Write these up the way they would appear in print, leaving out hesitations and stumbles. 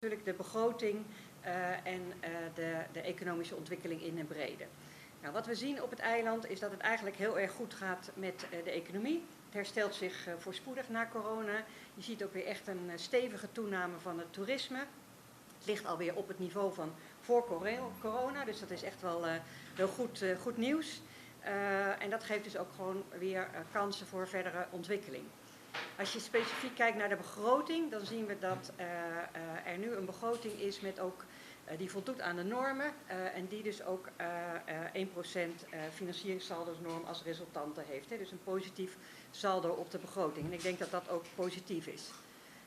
natuurlijk de begroting en de economische ontwikkeling in het brede. Nou, wat we zien op het eiland is dat het eigenlijk heel erg goed gaat met de economie. Het herstelt zich voorspoedig na corona. Je ziet ook weer echt een stevige toename van het toerisme. Het ligt alweer op het niveau van voor corona, dus dat is echt wel heel goed nieuws. En dat geeft dus ook gewoon weer kansen voor verdere ontwikkeling. Als je specifiek kijkt naar de begroting, dan zien we dat er nu een begroting is met ook, die voldoet aan de normen en die dus ook 1% financieringssaldonorm als resultante heeft. Hè? Dus een positief saldo op de begroting. En ik denk dat dat ook positief is.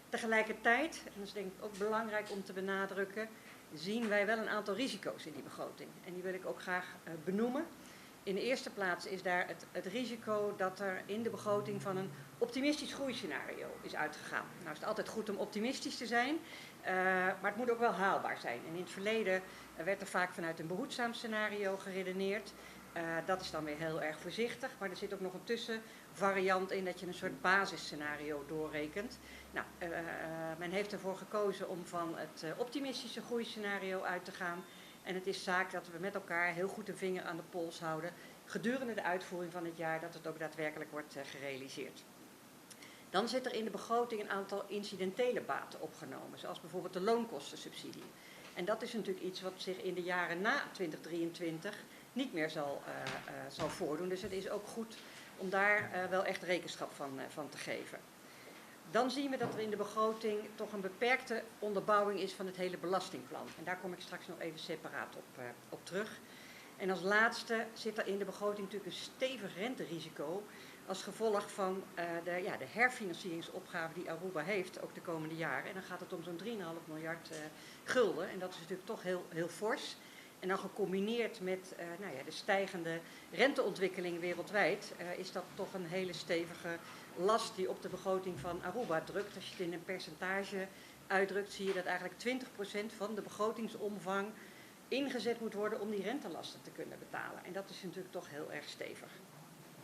Tegelijkertijd, en dat is denk ik ook belangrijk om te benadrukken, zien wij wel een aantal risico's in die begroting. En die wil ik ook graag benoemen. In de eerste plaats is daar het risico dat er in de begroting van een optimistisch groeiscenario is uitgegaan. Nou is het altijd goed om optimistisch te zijn, maar het moet ook wel haalbaar zijn. En in het verleden werd er vaak vanuit een behoedzaam scenario geredeneerd. Dat is dan weer heel erg voorzichtig, maar er zit ook nog een tussenvariant in dat je een soort basisscenario doorrekent. Nou, men heeft ervoor gekozen om van het optimistische groeiscenario uit te gaan. En het is zaak dat we met elkaar heel goed de vinger aan de pols houden gedurende de uitvoering van het jaar, dat het ook daadwerkelijk wordt gerealiseerd. Dan zit er in de begroting een aantal incidentele baten opgenomen, zoals bijvoorbeeld de loonkostensubsidie. En dat is natuurlijk iets wat zich in de jaren na 2023 niet meer zal voordoen. Dus het is ook goed om daar wel echt rekenschap van te geven. Dan zien we dat er in de begroting toch een beperkte onderbouwing is van het hele belastingplan. En daar kom ik straks nog even separaat op terug. En als laatste zit er in de begroting natuurlijk een stevig renterisico als gevolg van de herfinancieringsopgave die Aruba heeft, ook de komende jaren. En dan gaat het om zo'n 3,5 miljard gulden. En dat is natuurlijk toch heel fors. En dan gecombineerd met de stijgende renteontwikkeling wereldwijd, is dat toch een hele stevige last die op de begroting van Aruba drukt. Als je het in een percentage uitdrukt, zie je dat eigenlijk 20% van de begrotingsomvang ingezet moet worden om die rentelasten te kunnen betalen. En dat is natuurlijk toch heel erg stevig.